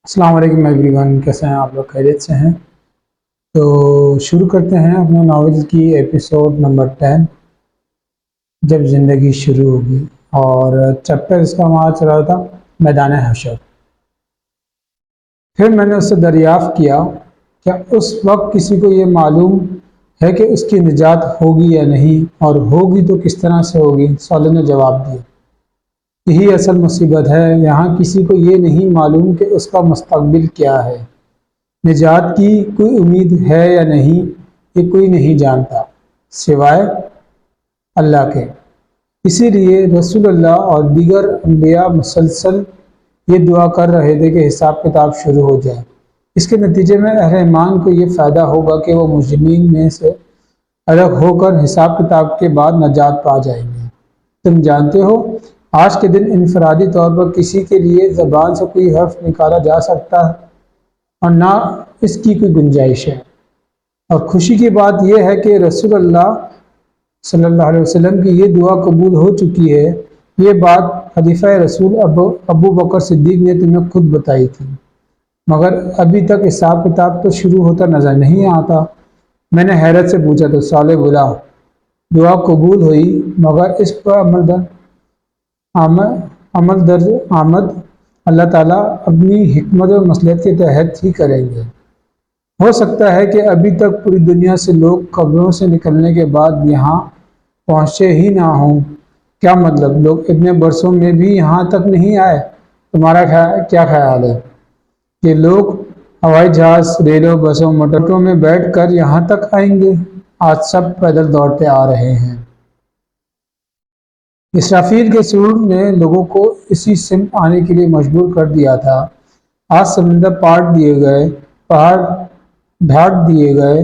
السلام علیکم every one, کیسے ہیں آپ لوگ؟ خیریت سے ہیں؟ تو شروع کرتے ہیں اپنے ناول کی ایپیسوڈ نمبر 10، جب زندگی شروع ہوگی، اور چیپٹر اس کا ہمارا چلا تھا میدان حشر۔ پھر میں نے اس سے دریافت کیا، کیا اس وقت کسی کو یہ معلوم ہے کہ اس کی نجات ہوگی یا نہیں، اور ہوگی تو کس طرح سے ہوگی؟ سالے نے جواب دیا، یہی اصل مصیبت ہے، یہاں کسی کو یہ نہیں معلوم کہ اس کا مستقبل کیا ہے، نجات کی کوئی امید ہے یا نہیں، یہ کوئی نہیں جانتا سوائے اللہ کے۔ اسی لیے رسول اللہ اور دیگر انبیاء مسلسل یہ دعا کر رہے تھے کہ حساب کتاب شروع ہو جائے۔ اس کے نتیجے میں اہل ایمان کو یہ فائدہ ہوگا کہ وہ مجرمین میں سے الگ ہو کر حساب کتاب کے بعد نجات پا جائیں گے۔ تم جانتے ہو، آج کے دن انفرادی طور پر کسی کے لیے زبان سے کوئی حرف نکالا جا سکتا ہے اور نہ اس کی کوئی گنجائش ہے، اور خوشی کی بات یہ ہے کہ رسول اللہ صلی اللہ علیہ وسلم کی یہ دعا قبول ہو چکی ہے۔ یہ بات خلیفہ رسول ابو بکر صدیق نے تمہیں خود بتائی تھی، مگر ابھی تک حساب کتاب تو شروع ہوتا نظر نہیں آتا۔ میں نے حیرت سے پوچھا تو صالح بولا، دعا قبول ہوئی مگر اس پر عمل درج آمد اللہ تعالیٰ اپنی حکمت و مصلحت کے تحت ہی کریں گے۔ ہو سکتا ہے کہ ابھی تک پوری دنیا سے لوگ قبروں سے نکلنے کے بعد یہاں پہنچے ہی نہ ہوں۔ کیا مطلب، لوگ اتنے برسوں میں بھی یہاں تک نہیں آئے؟ تمہارا کیا خیال ہے کہ لوگ ہوائی جہاز، ریلوں، بسوں، موٹروں میں بیٹھ کر یہاں تک آئیں گے؟ آج سب پیدل دوڑتے آ رہے ہیں۔ اسرافیل کے سور نے لوگوں کو اسی سمت آنے کے لیے مجبور کر دیا تھا۔ آج سمندر پاٹ دیے گئے، پہاڑ ڈھاٹ دیے گئے،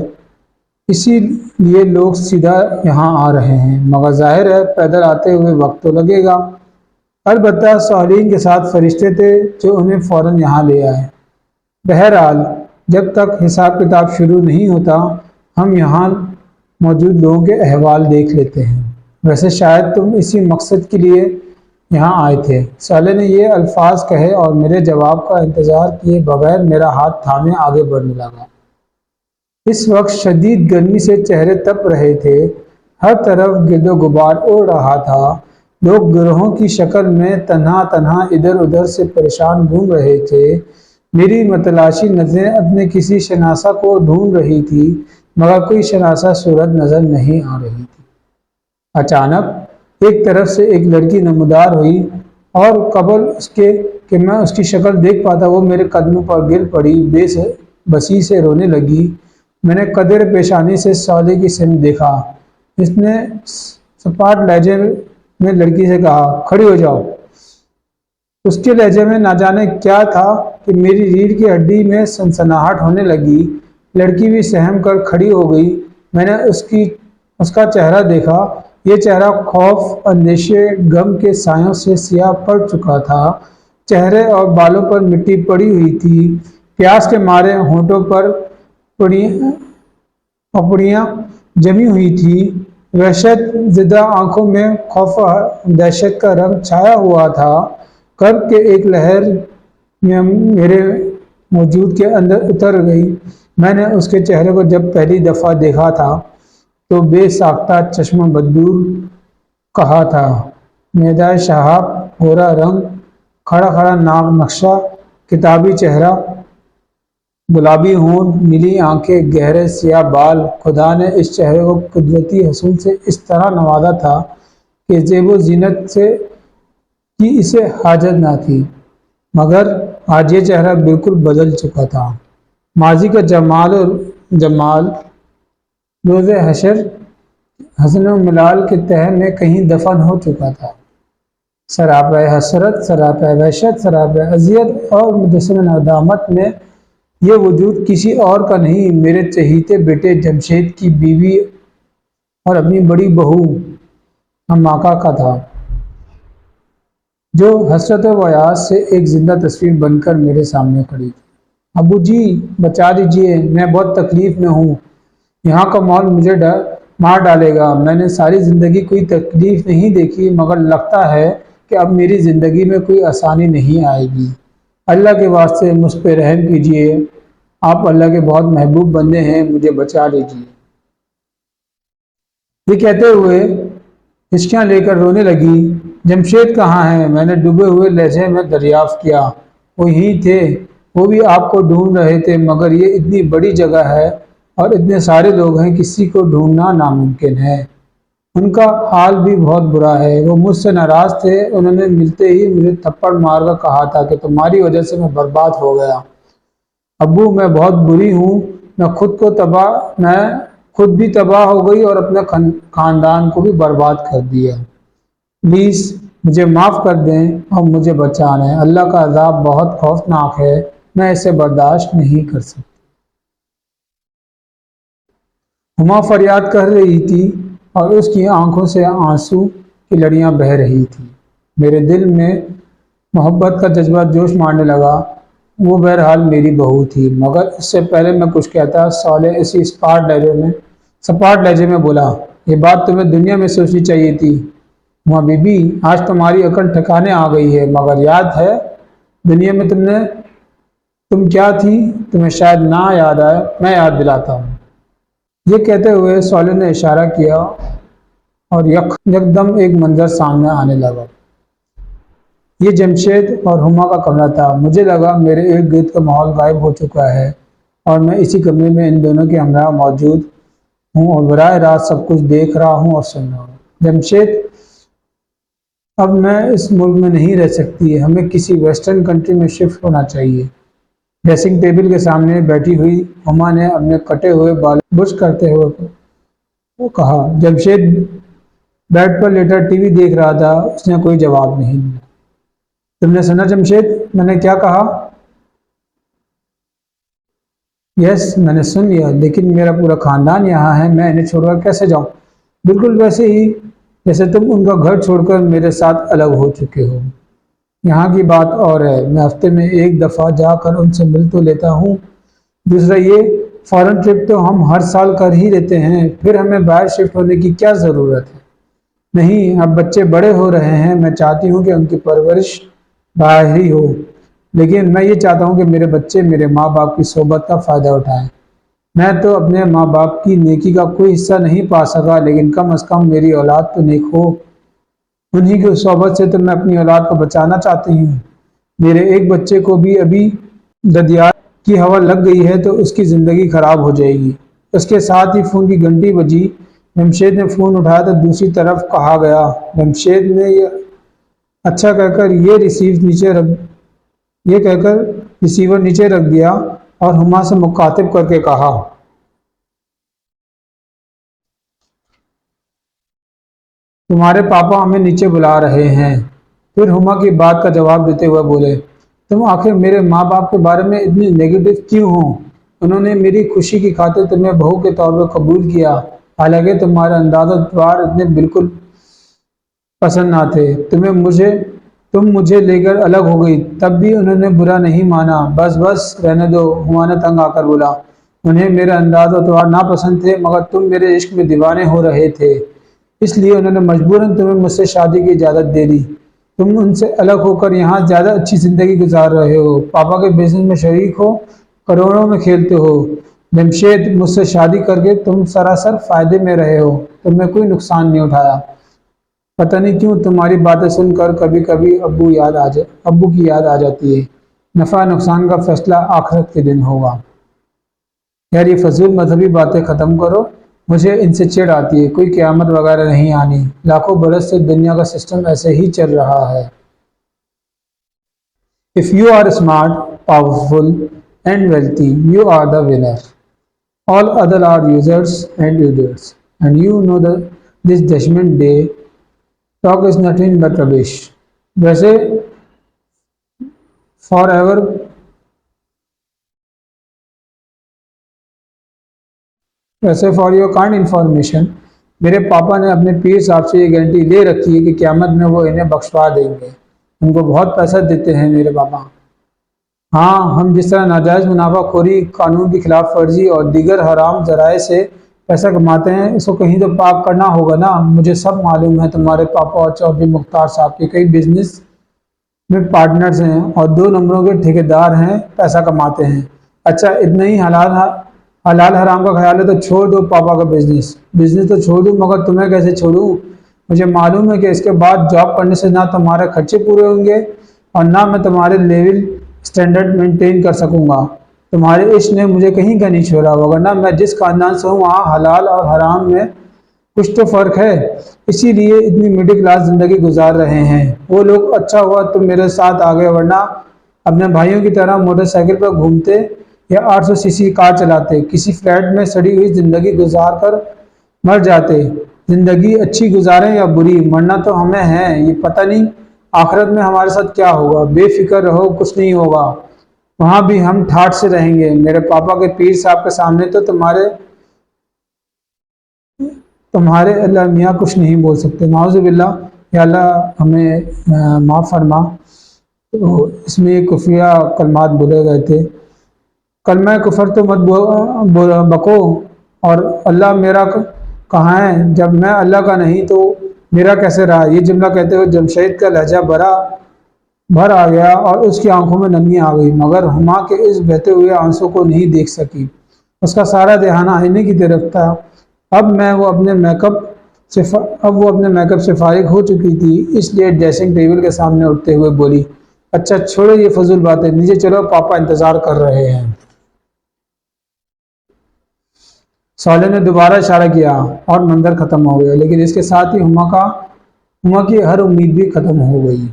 اسی لیے لوگ سیدھا یہاں آ رہے ہیں، مگر ظاہر ہے پیدل آتے ہوئے وقت تو لگے گا۔ البتہ صالحین کے ساتھ فرشتے تھے جو انہیں فوراً یہاں لے آئے۔ بہرحال جب تک حساب کتاب شروع نہیں ہوتا، ہم یہاں موجود لوگوں کے احوال دیکھ لیتے ہیں۔ ویسے شاید تم اسی مقصد کے لیے یہاں آئے تھے۔ صالح نے یہ الفاظ کہے اور میرے جواب کا انتظار کیے بغیر میرا ہاتھ تھامے آگے بڑھنے لگا۔ اس وقت شدید گرمی سے چہرے تپ رہے تھے، ہر طرف گرد و غبار اڑ رہا تھا، لوگ گروہوں کی شکل میں تنہا تنہا ادھر ادھر سے پریشان گھوم رہے تھے۔ میری متلاشی نظریں اپنے کسی شناسہ کو ڈھونڈ رہی تھی، مگر کوئی شناسہ صورت نظر نہیں آ رہی تھی۔ اچانک ایک طرف سے ایک لڑکی نمودار ہوئی، اور قبل اس کے کہ میں اس کی شکل دیکھ پاتا وہ میرے قدموں پر گر پڑی، بسی سے رونے لگی۔ میں نے قدر پیشانی سے صالح کی سمت دیکھا۔ اس نے سپاٹ لہجے میں لڑکی سے کہا، کھڑی ہو جاؤ۔ اس کے لہجے میں نہ جانے کیا تھا کہ میری ریڑھ کی ہڈی میں سنسناہٹ ہونے لگی۔ لڑکی بھی سہم کر کھڑی ہو گئی۔ میں نے اس کا چہرہ دیکھا۔ یہ چہرہ خوف، اندیشے، غم کے سایوں سے سیاہ پڑ چکا تھا۔ چہرے اور بالوں پر مٹی پڑی ہوئی تھی، پیاس کے مارے ہونٹوں پر پپڑیاں جمی ہوئی تھی، وحشت زدہ آنکھوں میں خوف و دہشت کا رنگ چھایا ہوا تھا۔ کرب کے ایک لہر میرے وجود کے اندر اتر گئی۔ میں نے اس کے چہرے کو جب پہلی دفعہ دیکھا تھا تو بے ساختہ چشم بدور کہا تھا، میدان شہاب، گورا رنگ، کھڑا کھڑا ناک نقشہ، کتابی چہرہ، گلابی ہونٹ، نیلی آنکھیں، گہرے سیاہ بال۔ خدا نے اس چہرے کو قدرتی حسن سے اس طرح نوازا تھا کہ زیب و زینت کی اسے حاجت نہ تھی، مگر آج یہ چہرہ بالکل بدل چکا تھا۔ ماضی کا جمال روز حشر حسن و ملال کے تہہ میں کہیں دفن ہو چکا تھا۔ سراپے حسرت، سراپے وحشت، سراپے اذیت اور مجسم ندامت میں یہ وجود کسی اور کا نہیں، میرے چہیتے بیٹے جمشید کی بیوی اور اپنی بڑی بہو حماقہ کا تھا، جو حسرت و یاس سے ایک زندہ تصویر بن کر میرے سامنے کھڑی تھی۔ ابو جی بچا دیجیے، میں بہت تکلیف میں ہوں، یہاں کا ماحول مجھے مار ڈالے گا۔ میں نے ساری زندگی کوئی تکلیف نہیں دیکھی، مگر لگتا ہے کہ اب میری زندگی میں کوئی آسانی نہیں آئے گی۔ اللہ کے واسطے مجھ پہ رحم کیجیے، آپ اللہ کے بہت محبوب بندے ہیں، مجھے بچا لیجیے۔ یہ کہتے ہوئے ہچکیاں لے کر رونے لگی۔ جمشید کہاں ہے؟ میں نے ڈوبے ہوئے لہجے میں دریافت کیا۔ وہ یہیں تھے، وہ بھی آپ کو ڈھونڈ رہے تھے، مگر یہ اتنی بڑی جگہ ہے اور اتنے سارے لوگ ہیں، کسی کو ڈھونڈنا ناممکن ہے۔ ان کا حال بھی بہت برا ہے، وہ مجھ سے ناراض تھے، انہوں نے ملتے ہی مجھے تھپڑ مار کر کہا تھا کہ تمہاری وجہ سے میں برباد ہو گیا۔ ابو میں بہت بری ہوں، میں خود بھی تباہ ہو گئی اور اپنے خاندان کو بھی برباد کر دیا۔ پلیز مجھے معاف کر دیں اور مجھے بچا لیں، اللہ کا عذاب بہت خوفناک ہے، میں اسے برداشت نہیں کر سکتی۔ ہما فریاد کر رہی تھی اور اس کی آنکھوں سے آنسو کی لڑیاں بہہ رہی تھیں۔ میرے دل میں محبت کا جذبہ جوش مارنے لگا۔ وہ بہرحال میری بہو تھی، مگر اس سے پہلے میں کچھ کہتا صالح اسی سپاٹ لہجے میں بولا، یہ بات تمہیں دنیا میں سوچنی چاہیے تھی ہما بی بی، آج تمہاری عقل ٹھکانے آ گئی ہے، مگر یاد ہے دنیا میں تم کیا تھی؟ تمہیں شاید نہ یاد آئے، میں یاد دلاتا ہوں۔ یہ کہتے ہوئے صالح نے اشارہ کیا اور یکدم ایک منظر سامنے آنے لگا۔ یہ جمشید اور ہما کا کمرہ تھا۔ مجھے لگا میرے ارد گرد کا ماحول غائب ہو چکا ہے اور میں اسی کمرے میں ان دونوں کے ہمراہ موجود ہوں اور براہ راست سب کچھ دیکھ رہا ہوں اور سن رہا ہوں۔ جمشید، اب میں اس ملک میں نہیں رہ سکتی، ہمیں کسی ویسٹرن کنٹری میں شفٹ ہونا چاہیے۔ ڈریسنگ ٹیبل کے سامنے بیٹھی ہوئی ہما نے اپنے کٹے ہوئے بال برش کرتے ہوئے کہا۔ جمشید بیڈ پر لیٹا ٹی وی دیکھ رہا تھا، اس نے کوئی جواب نہیں دیا۔ تم نے سنا جمشید، میں نے کیا کہا؟ یس، میں نے سن لیا، لیکن میرا پورا خاندان یہاں ہے، میں انہیں چھوڑ کر کیسے جاؤں؟ بالکل ویسے ہی جیسے تم ان کا گھر چھوڑ کر میرے ساتھ الگ ہو چکے ہو۔ یہاں کی بات اور ہے، میں ہفتے میں ایک دفعہ جا کر ان سے مل تو لیتا ہوں، دوسرا یہ فارن ٹرپ تو ہم ہر سال کر ہی لیتے ہیں، پھر ہمیں باہر شفٹ ہونے کی کیا ضرورت ہے؟ نہیں، اب بچے بڑے ہو رہے ہیں، میں چاہتی ہوں کہ ان کی پرورش باہر ہی ہو، لیکن میں یہ چاہتا ہوں کہ میرے بچے میرے ماں باپ کی صحبت کا فائدہ اٹھائیں۔ میں تو اپنے ماں باپ کی نیکی کا کوئی حصہ نہیں پا سکا، لیکن کم از کم میری اولاد تو نیک ہو، انہی کی صحبت سے تو میں اپنی اولاد کو بچانا چاہتی ہوں۔ میرے ایک بچے کو بھی ابھی ددیال کی ہوا لگ گئی ہے تو اس کی زندگی خراب ہو جائے گی۔ اس کے ساتھ ہی فون کی گھنٹی بجی۔ جمشید نے فون اٹھایا تو دوسری طرف کہا گیا۔ جمشید نے اچھا کہہ کر ریسیور نیچے رکھ دیا اور ہما سے مخاطب کر کے کہا، تمہارے پاپا ہمیں نیچے بلا رہے ہیں۔ پھر ہما کی بات کا جواب دیتے ہوئے بولے، تم آخر میرے ماں باپ کے بارے میں اتنی نیگیٹو کیوں ہو؟ انہوں نے میری خوشی کی خاطر تمہیں بہو کے طور پر قبول کیا، حالانکہ تمہارے انداز و اطوار اتنے بالکل پسند نہ تھے۔ تم مجھے لے کر الگ ہو گئی، تب بھی انہوں نے برا نہیں مانا۔ بس رہنے دو، ہما نے تنگ آ کر بولا۔ انہیں میرے انداز و اطوار ناپسند تھے، مگر تم میرے عشق میں دیوانے ہو رہے تھے، اس لیے انہوں نے مجبوراً تمہیں مجھ سے شادی کی اجازت دے دی۔ تم ان سے الگ ہو کر یہاں زیادہ اچھی زندگی گزار رہے ہو، پاپا کے بزنس میں شریک ہو، کروڑوں میں کھیلتے ہو۔ جمشید، مجھ سے شادی کر کے تم سراسر فائدے میں رہے ہو، تم نے کوئی نقصان نہیں اٹھایا۔ پتہ نہیں کیوں تمہاری باتیں سن کر کبھی کبھی ابو کی یاد آ جاتی ہے۔ نفع نقصان کا فیصلہ آخرت کے دن ہوگا۔ یار یہ فضول مذہبی باتیں ختم کرو، مجھے ان سے چڑ آتی ہے، کوئی قیامت وغیرہ نہیں آنی، لاکھوں برس سے دنیا کا سسٹم ایسے ہی چل رہا ہے۔ If you are smart, powerful and wealthy, you are the winner. All other are users and idiots. And you know this judgment day talk is nothing but rubbish. ویسے فار یور کائنڈ انفارمیشن، میرے پاپا نے اپنے پیر صاحب سے یہ guarantee لے رکھی ہے کہ قیامت میں وہ انہیں بخشوا دیں گے۔ ان کو بہت پیسہ دیتے ہیں میرے پاپا۔ ہاں، ہم جس طرح ناجائز منافع خوری، قانون کی خلاف ورزی اور دیگر حرام ذرائع سے پیسہ کماتے ہیں، اس کو کہیں تو پاک کرنا ہوگا نا۔ مجھے سب معلوم ہے، تمہارے پاپا اور چودھری مختار صاحب کے کئی بزنس میں پارٹنرز ہیں اور 2 نمبروں کے ٹھیکیدار ہیں، پیسہ کماتے ہیں۔ اچھا اتنا ہی حلال حرام کا خیال ہے تو چھوڑ دو پاپا کا بزنس تو چھوڑ دوں، مگر تمہیں کیسے چھوڑوں؟ مجھے معلوم ہے کہ اس کے بعد جاب کرنے سے نہ تمہارے خرچے پورے ہوں گے اور نہ میں تمہارے لیول سٹینڈرڈ مینٹین کر سکوں گا۔ تمہارے عشق نے مجھے کہیں کا نہیں چھوڑا، وگرنہ میں جس خاندان سے ہوں وہاں حلال اور حرام میں کچھ تو فرق ہے، اسی لیے اتنی مڈل کلاس زندگی گزار رہے ہیں۔ وہ لوگ اچھا ہوا تم میرے ساتھ آ گئے، ورنہ اپنے بھائیوں کی طرح موٹر سائیکل پر گھومتے یا 800 سی سی کار چلاتے، کسی فلیٹ میں سڑی ہوئی زندگی گزار کر مر جاتے۔ زندگی اچھی گزاریں یا بری، مرنا تو ہمیں ہے، یہ پتہ نہیں آخرت میں ہمارے ساتھ کیا ہوگا۔ بے فکر رہو، کچھ نہیں ہوگا، وہاں بھی ہم ٹھاٹ سے رہیں گے۔ میرے پاپا کے پیر صاحب کے سامنے تو تمہارے اللہ میاں کچھ نہیں بول سکتے۔ نعوذ باللہ، یا اللہ ہمیں معاف فرما۔ تو اس میں کفریہ کلمات بولے گئے تھے۔ کلمہ کفر تو مت بکو، اور اللہ میرا کہاں ہے، جب میں اللہ کا نہیں تو میرا کیسے رہا؟ یہ جملہ کہتے ہوئے جمشید کا لہجہ بھر آ گیا اور اس کی آنکھوں میں نمی آ گئی، مگر ہما کے اس بہتے ہوئے آنسوں کو نہیں دیکھ سکی۔ اس کا سارا دھیان آئینے کی طرف تھا۔ اب وہ اپنے میک اپ سے فارغ ہو چکی تھی، اس لیے ڈریسنگ ٹیبل کے سامنے اٹھتے ہوئے بولی، اچھا چھوڑو یہ فضول باتیں، نیچے چلو، پاپا انتظار کر رہے ہیں۔ صالح نے دوبارہ اشارہ کیا اور منظر ختم ہو گیا، لیکن اس کے ساتھ ہی ہما کی ہر امید بھی ختم ہو گئی۔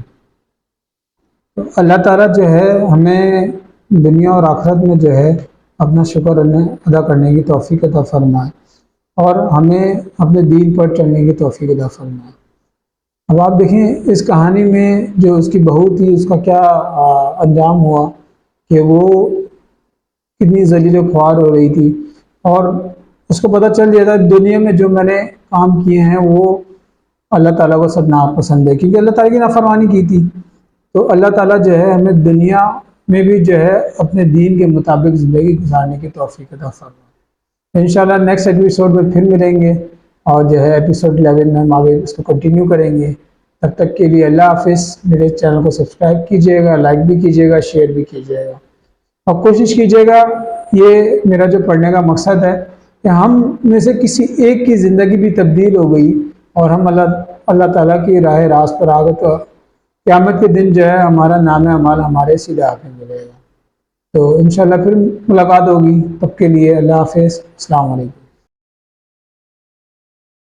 تو اللہ تعالیٰ جو ہے ہمیں دنیا اور آخرت میں جو ہے اپنا شکر ادا کرنے کی توفیق عطا فرمائے اور ہمیں اپنے دین پر چلنے کی توفیق عطا فرمائے۔ اب آپ دیکھیں اس کہانی میں جو اس کی بہو تھی، اس کا کیا انجام ہوا کہ وہ کتنی ذلیل و خوار ہو رہی تھی، اور اس کو پتہ چل گیا تھا دنیا میں جو میں نے کام کیے ہیں وہ اللہ تعالیٰ کو سب ناپسند ہے، کیونکہ اللہ تعالیٰ کی نافرمانی کی تھی۔ تو اللہ تعالیٰ جو ہے ہمیں دنیا میں بھی جو ہے اپنے دین کے مطابق زندگی گزارنے کی توفیق عطا فرمائے۔ انشاءاللہ نیکسٹ ایپیسوڈ میں پھر ملیں گے، اور جو ہے ایپیسوڈ 11 میں ہم آگے اس کو کنٹینیو کریں گے۔ تب تک کے لیے اللہ حافظ۔ میرے چینل کو سبسکرائب کیجیے گا، لائک بھی کیجیے گا، شیئر بھی کیجیے گا، اور کوشش کیجیے گا، یہ میرا جو پڑھنے کا مقصد ہے کہ ہم میں سے کسی ایک کی زندگی بھی تبدیل ہو گئی اور ہم اللہ تعالیٰ کی راہ راست پر آ گئے، تو قیامت کے دن جو ہے ہمارا نام اعمال ہمارے سیدھے ہاتھ میں ملے گا۔ تو انشاءاللہ پھر ملاقات ہوگی، تب کے لیے اللہ حافظ، السلام علیکم۔